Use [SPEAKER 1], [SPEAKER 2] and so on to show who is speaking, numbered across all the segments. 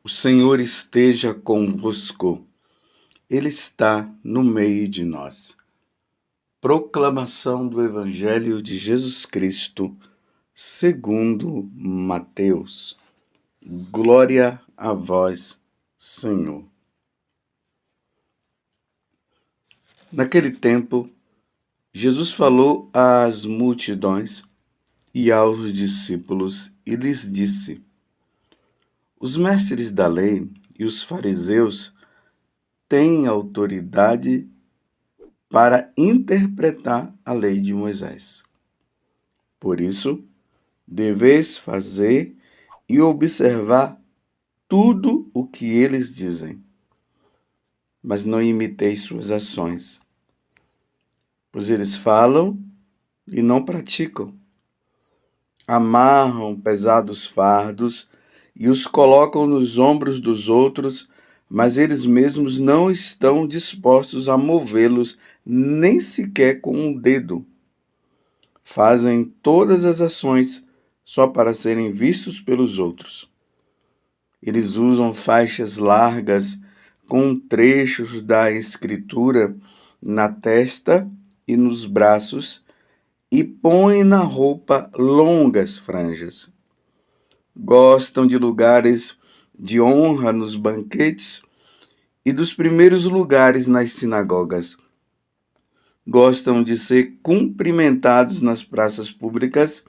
[SPEAKER 1] O Senhor esteja convosco, Ele está no meio de nós. Proclamação do Evangelho de Jesus Cristo, segundo Mateus. Glória a vós, Senhor. Naquele tempo, Jesus falou às multidões e aos discípulos e lhes disse: Os mestres da lei e os fariseus têm autoridade para interpretar a lei de Moisés. Por isso, deveis fazer e observar tudo o que eles dizem, mas não imiteis suas ações, pois eles falam e não praticam. Amarram pesados fardos e os colocam nos ombros dos outros, mas eles mesmos não estão dispostos a movê-los nem sequer com um dedo. Fazem todas as ações só para serem vistos pelos outros. Eles usam faixas largas com trechos da Escritura na testa e nos braços e põem na roupa longas franjas. Gostam de lugares de honra nos banquetes e dos primeiros lugares nas sinagogas. Gostam de ser cumprimentados nas praças públicas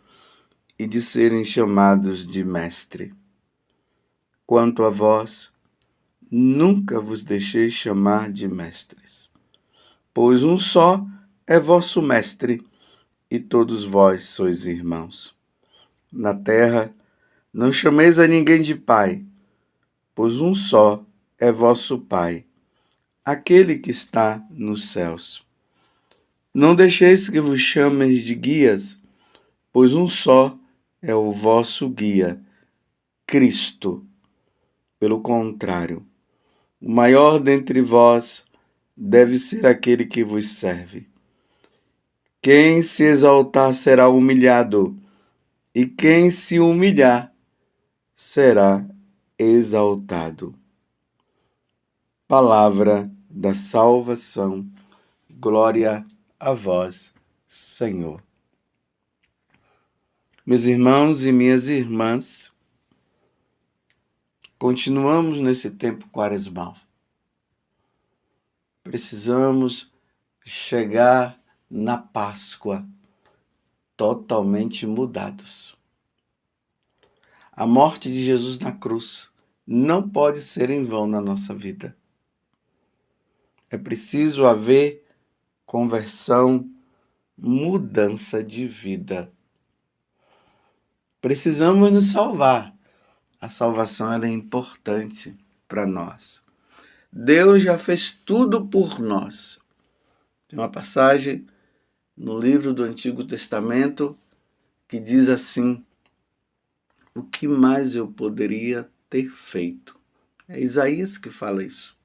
[SPEAKER 1] e de serem chamados de mestre. Quanto a vós, nunca vos deixei chamar de mestres, pois um só é vosso mestre, e todos vós sois irmãos. Na terra, não chameis a ninguém de pai, pois um só é vosso Pai, aquele que está nos céus. Não deixeis que vos chamem de guias, pois um só é o vosso guia, Cristo. Pelo contrário, o maior dentre vós deve ser aquele que vos serve. Quem se exaltar será humilhado, e quem se humilhar será exaltado. Palavra da salvação. Glória a vós, Senhor. Meus irmãos e minhas irmãs, continuamos nesse tempo quaresmal. Precisamos chegar na Páscoa totalmente mudados. A morte de Jesus na cruz não pode ser em vão na nossa vida. É preciso haver conversão, mudança de vida. Precisamos nos salvar. A salvação ela é importante para nós. Deus já fez tudo por nós. Tem uma passagem no livro do Antigo Testamento que diz assim: o que mais eu poderia ter feito? É Isaías que fala isso.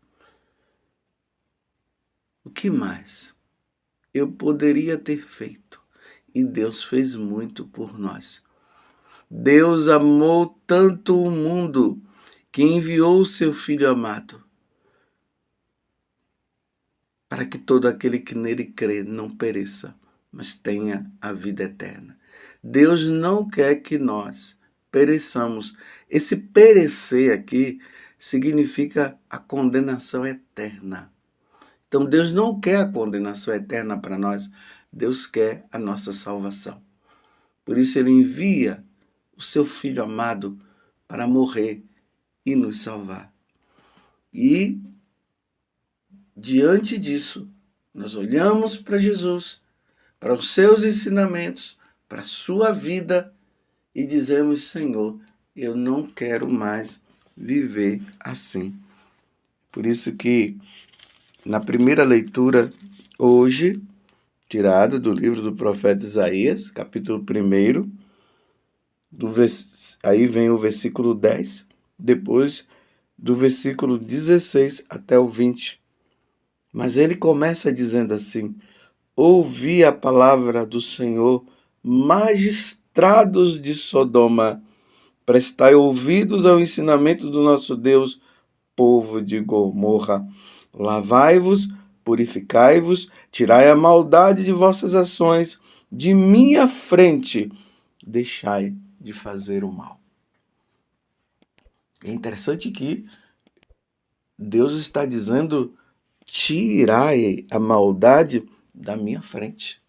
[SPEAKER 1] O que mais eu poderia ter feito? E Deus fez muito por nós. Deus amou tanto o mundo que enviou o seu Filho amado, para que todo aquele que nele crê não pereça, mas tenha a vida eterna. Deus não quer que nós pereçamos. Esse perecer aqui significa a condenação eterna. Então Deus não quer a condenação eterna para nós, Deus quer a nossa salvação. Por isso ele envia o seu Filho amado para morrer e nos salvar. E, diante disso, nós olhamos para Jesus, para os seus ensinamentos, para a sua vida e dizemos: Senhor, eu não quero mais viver assim. Por isso que na primeira leitura, hoje, tirada do livro do profeta Isaías, capítulo 1, aí vem o versículo 10, depois do versículo 16 até o 20. Mas ele começa dizendo assim: ouvi a palavra do Senhor, magistrados de Sodoma, Prestai ouvidos ao ensinamento do nosso Deus, povo de Gomorra. Lavai-vos, purificai-vos, tirai a maldade de vossas ações, de minha frente, deixai de fazer o mal. É interessante que Deus está dizendo: tirai a maldade da minha frente.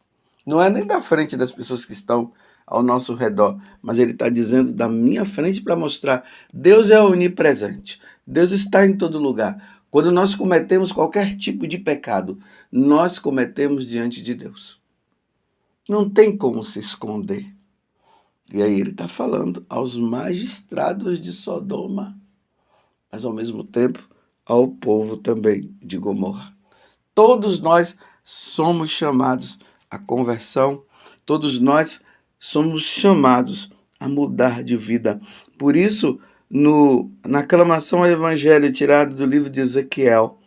[SPEAKER 1] Não é nem da frente das pessoas que estão ao nosso redor, mas ele está dizendo da minha frente para mostrar: Deus é onipresente, Deus está em todo lugar. Quando nós cometemos qualquer tipo de pecado, nós cometemos diante de Deus. Não tem como se esconder. E aí ele está falando aos magistrados de Sodoma, mas ao mesmo tempo ao povo também de Gomorra. Todos nós somos chamados à conversão, todos nós somos chamados a mudar de vida. Por isso, na aclamação ao Evangelho tirado do livro de Ezequiel,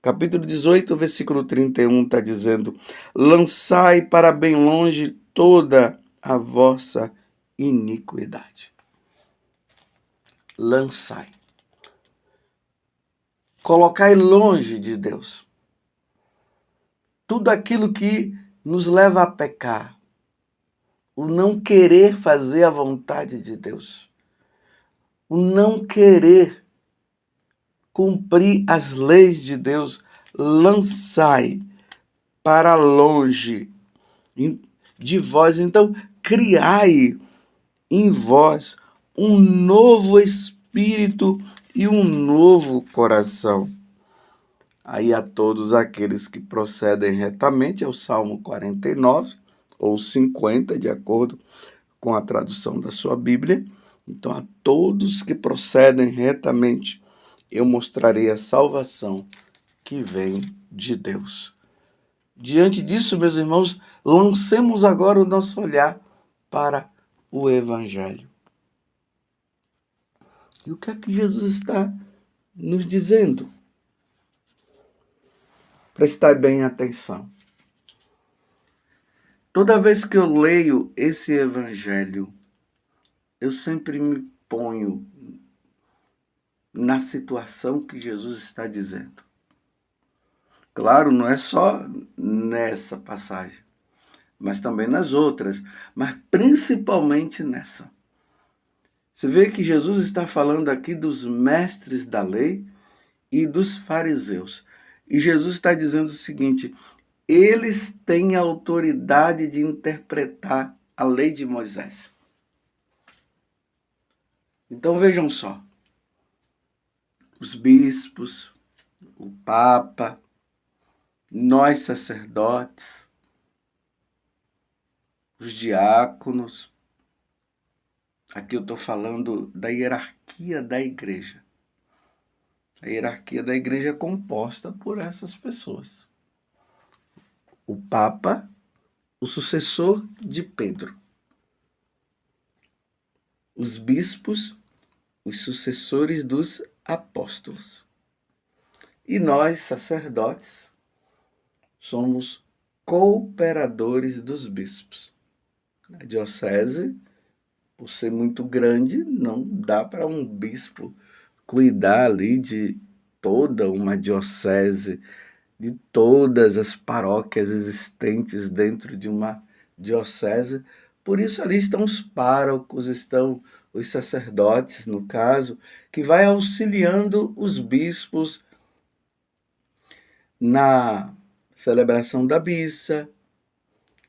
[SPEAKER 1] capítulo 18, versículo 31, está dizendo: lançai para bem longe toda a vossa iniquidade. Lançai. Colocai longe de Deus tudo aquilo que nos leva a pecar, o não querer fazer a vontade de Deus, o não querer cumprir as leis de Deus. Lançai para longe de vós. Então, criai em vós um novo espírito e um novo coração. Aí a todos aqueles que procedem retamente, é o Salmo 49 ou 50, de acordo com a tradução da sua Bíblia. Então, a todos que procedem retamente, eu mostrarei a salvação que vem de Deus. Diante disso, meus irmãos, lancemos agora o nosso olhar para o Evangelho. E o que é que Jesus está nos dizendo? Prestai bem atenção. Toda vez que eu leio esse Evangelho, eu sempre me ponho na situação que Jesus está dizendo. Claro, não é só nessa passagem, mas também nas outras, mas principalmente nessa. Você vê que Jesus está falando aqui dos mestres da lei e dos fariseus. E Jesus está dizendo o seguinte: eles têm a autoridade de interpretar a lei de Moisés. Então vejam só, os bispos, o Papa, nós sacerdotes, os diáconos, aqui eu estou falando da hierarquia da igreja. A hierarquia da igreja é composta por essas pessoas. O Papa, o sucessor de Pedro. Os bispos, os sucessores dos apóstolos. E nós, sacerdotes, somos cooperadores dos bispos. A diocese, por ser muito grande, não dá para um bispo cuidar ali de toda uma diocese, de todas as paróquias existentes dentro de uma diocese. Por isso ali estão os párocos, estão os sacerdotes, no caso, que vai auxiliando os bispos na celebração da missa,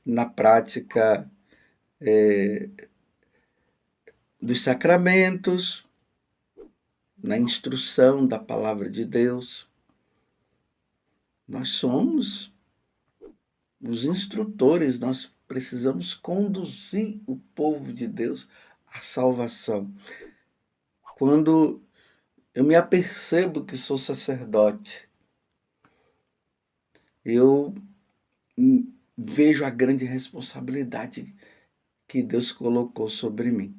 [SPEAKER 1] na prática dos sacramentos, na instrução da palavra de Deus. Nós somos os instrutores, nós precisamos conduzir o povo de Deus à salvação. Quando eu me apercebo que sou sacerdote, eu vejo a grande responsabilidade que Deus colocou sobre mim.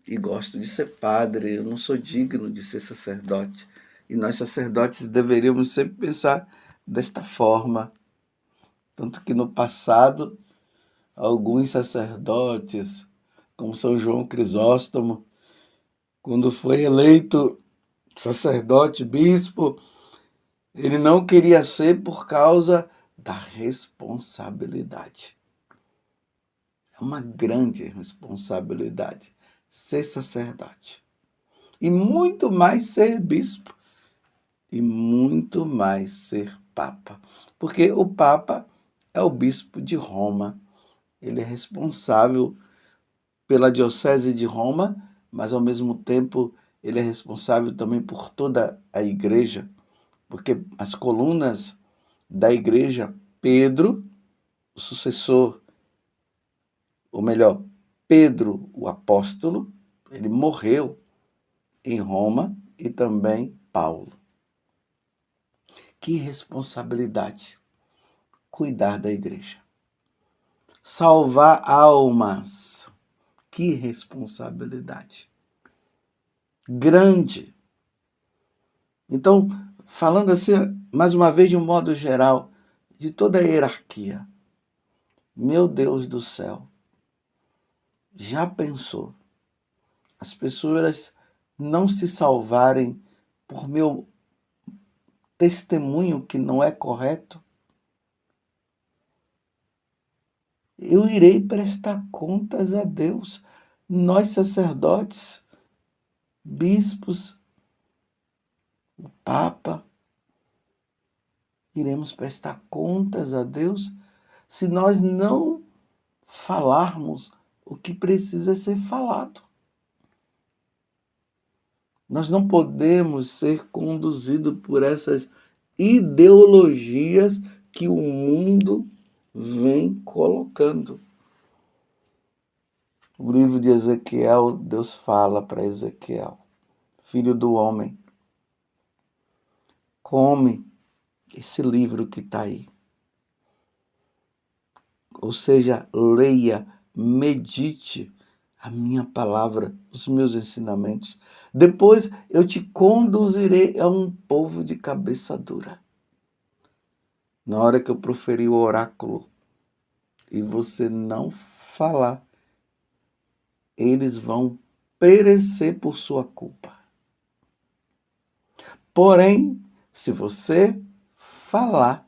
[SPEAKER 1] E gosto de ser padre, eu não sou digno de ser sacerdote. E nós sacerdotes deveríamos sempre pensar desta forma. Tanto que no passado, alguns sacerdotes como São João Crisóstomo, quando foi eleito sacerdote, bispo, ele não queria ser por causa da responsabilidade. É uma grande responsabilidade ser sacerdote. E muito mais ser bispo. E muito mais ser papa. Porque o papa é o bispo de Roma. Ele é responsável pela diocese de Roma, mas ao mesmo tempo ele é responsável também por toda a igreja. Porque as colunas da igreja, Pedro, o sucessor, ou melhor, Pedro, o apóstolo, ele morreu em Roma, e também Paulo. Que responsabilidade cuidar da igreja. Salvar almas. Que responsabilidade grande. Então, falando assim, mais uma vez, de um modo geral, de toda a hierarquia, meu Deus do céu, já pensou as pessoas não se salvarem por meu testemunho que não é correto? Eu irei prestar contas a Deus. Nós, sacerdotes, bispos, o Papa, iremos prestar contas a Deus se nós não falarmos o que precisa ser falado. Nós não podemos ser conduzidos por essas ideologias que o mundo vem colocando. O livro de Ezequiel, Deus fala para Ezequiel: filho do homem, come esse livro que está aí. Ou seja, leia, medite a minha palavra, os meus ensinamentos. Depois eu te conduzirei a um povo de cabeça dura. Na hora que eu proferir o oráculo e você não falar, eles vão perecer por sua culpa. Porém, se você falar,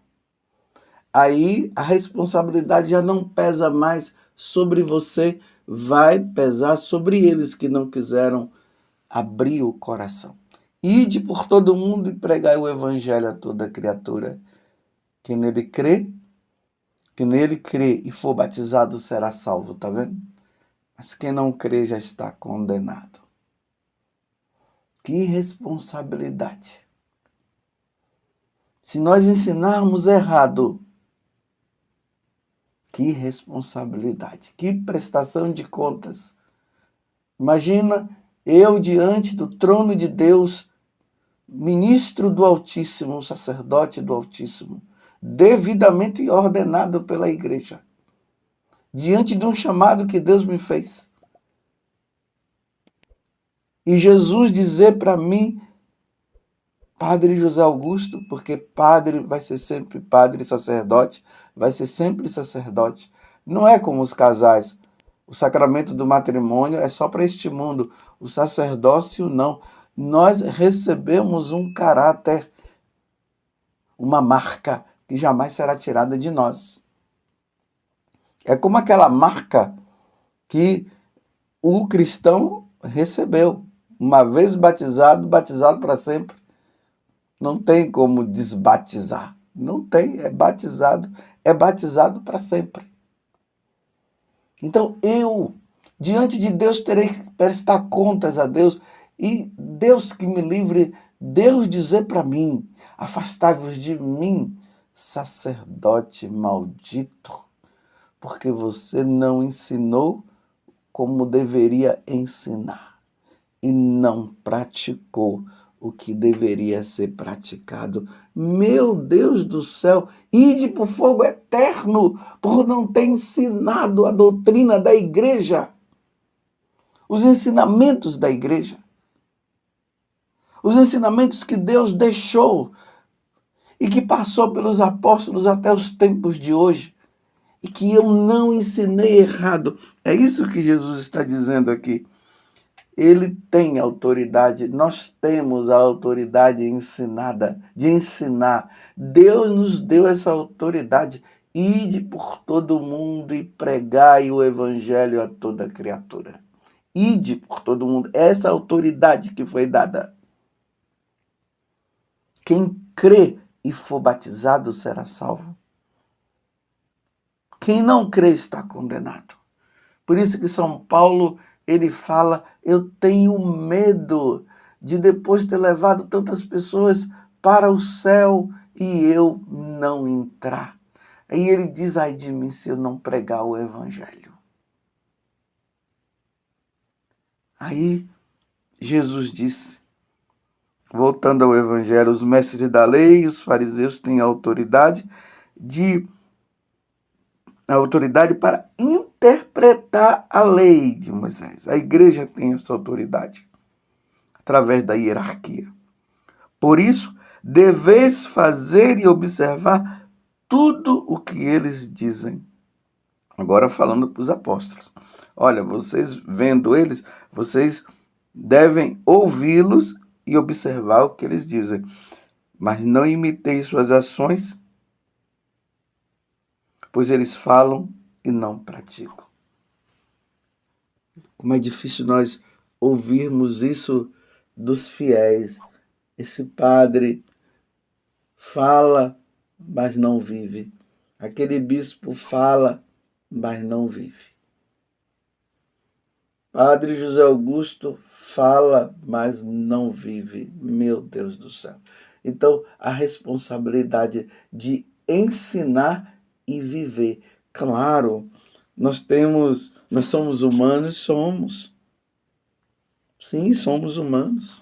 [SPEAKER 1] aí a responsabilidade já não pesa mais sobre você, vai pesar sobre eles que não quiseram abrir o coração. Ide por todo mundo e pregai o evangelho a toda criatura. Quem nele crê e for batizado será salvo, tá vendo? Mas quem não crê já está condenado. Que responsabilidade. Se nós ensinarmos errado, que responsabilidade, que prestação de contas. Imagina eu diante do trono de Deus, ministro do Altíssimo, sacerdote do Altíssimo, devidamente ordenado pela igreja, diante de um chamado que Deus me fez. E Jesus dizer para mim, Padre José Augusto, porque padre vai ser sempre padre, sacerdote vai ser sempre sacerdote. Não é como os casais. O sacramento do matrimônio é só para este mundo. O sacerdócio não. Nós recebemos um caráter, uma marca que jamais será tirada de nós. É como aquela marca que o cristão recebeu. Uma vez batizado, batizado para sempre. Não tem como desbatizar. Não tem, é batizado para sempre. Então eu, diante de Deus, terei que prestar contas a Deus, e Deus que me livre, Deus dizer para mim, afastai-vos de mim, sacerdote maldito, porque você não ensinou como deveria ensinar e não praticou o que deveria ser praticado. Meu Deus do céu, ide para o fogo eterno por não ter ensinado a doutrina da igreja, os ensinamentos da igreja, os ensinamentos que Deus deixou e que passou pelos apóstolos até os tempos de hoje e que eu não ensinei errado. É isso que Jesus está dizendo aqui. Ele tem autoridade, nós temos a autoridade ensinada, de ensinar. Deus nos deu essa autoridade. Ide por todo mundo e pregai o evangelho a toda criatura. Ide por todo mundo. Essa autoridade que foi dada. Quem crê e for batizado será salvo. Quem não crê está condenado. Por isso que São Paulo, ele fala, eu tenho medo de depois ter levado tantas pessoas para o céu e eu não entrar. Aí ele diz, ai de mim se eu não pregar o evangelho. Aí Jesus disse, voltando ao evangelho, os mestres da lei e os fariseus têm autoridade para interpretar a lei de Moisés. A igreja tem essa autoridade através da hierarquia. Por isso, deveis fazer e observar tudo o que eles dizem. Agora falando para os apóstolos. Olha, vocês vendo eles, vocês devem ouvi-los e observar o que eles dizem. Mas não imiteis suas ações, pois eles falam e não praticam. Como é difícil nós ouvirmos isso dos fiéis. Esse padre fala, mas não vive. Aquele bispo fala, mas não vive. Padre José Augusto fala, mas não vive. Meu Deus do céu. Então, a responsabilidade de ensinar e viver. Claro, nós somos humanos, somos. Sim, somos humanos.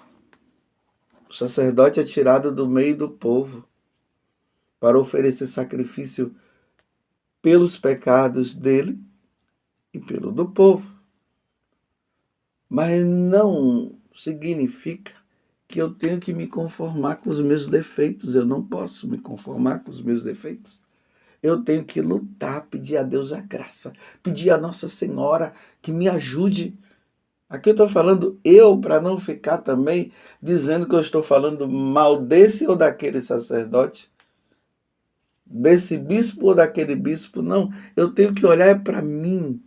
[SPEAKER 1] O sacerdote é tirado do meio do povo para oferecer sacrifício pelos pecados dele e pelo do povo. Mas não significa que eu tenho que me conformar com os meus defeitos. Eu não posso me conformar com os meus defeitos. Eu tenho que lutar, pedir a Deus a graça, pedir a Nossa Senhora que me ajude. Aqui eu estou falando para não ficar também dizendo que eu estou falando mal desse ou daquele sacerdote, desse bispo ou daquele bispo. Não, eu tenho que olhar para mim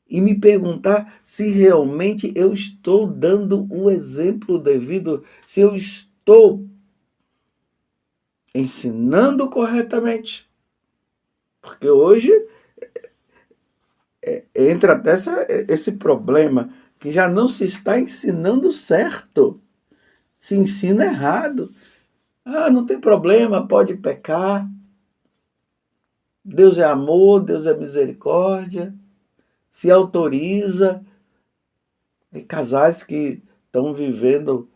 [SPEAKER 1] e me perguntar se realmente eu estou dando o exemplo devido, se eu estou ensinando corretamente. Porque hoje entra até esse problema que já não se está ensinando certo, se ensina errado. Ah, não tem problema, pode pecar. Deus é amor, Deus é misericórdia. Se autoriza. E casais que estão vivendo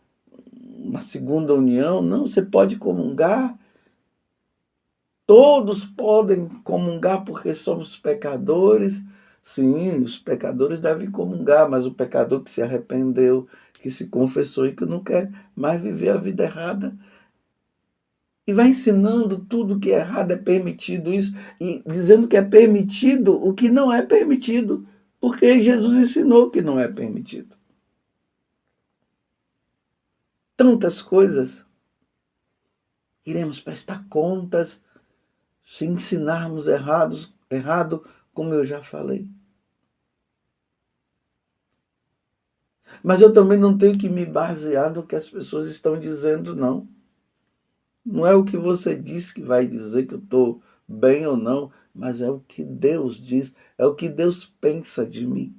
[SPEAKER 1] uma segunda união, não, você pode comungar. Todos podem comungar porque somos pecadores. Sim, os pecadores devem comungar, mas o pecador que se arrependeu, que se confessou e que não quer mais viver a vida errada, e vai ensinando tudo que é errado, é permitido isso, e dizendo que é permitido o que não é permitido, porque Jesus ensinou que não é permitido. Tantas coisas. Iremos prestar contas se ensinarmos errado, como eu já falei. Mas eu também não tenho que me basear no que as pessoas estão dizendo, não. Não é o que você diz que vai dizer que eu estou bem ou não, mas é o que Deus diz, é o que Deus pensa de mim.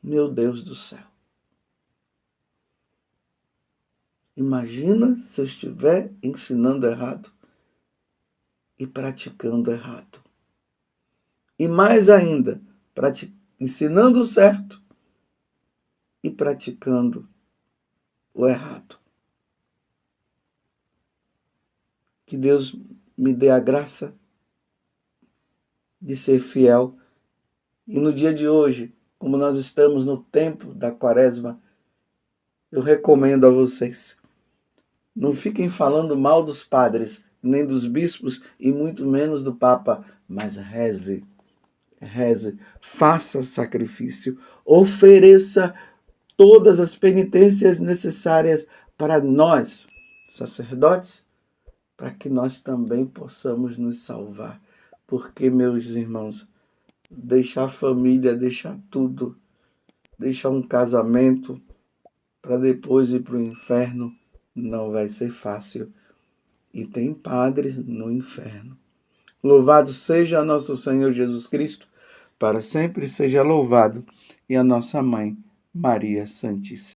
[SPEAKER 1] Meu Deus do céu. Imagina se eu estiver ensinando errado e praticando errado. E mais ainda, ensinando certo e praticando o errado. Que Deus me dê a graça de ser fiel. E no dia de hoje, como nós estamos no tempo da Quaresma, eu recomendo a vocês, não fiquem falando mal dos padres, nem dos bispos e muito menos do Papa, mas reze. reze, faça sacrifício, ofereça todas as penitências necessárias para nós, sacerdotes, para que nós também possamos nos salvar. Porque, meus irmãos, deixar a família, deixar tudo, deixar um casamento para depois ir para o inferno, não vai ser fácil. E tem padres no inferno. Louvado seja nosso Senhor Jesus Cristo, para sempre seja louvado, e a nossa mãe, Maria Santíssima.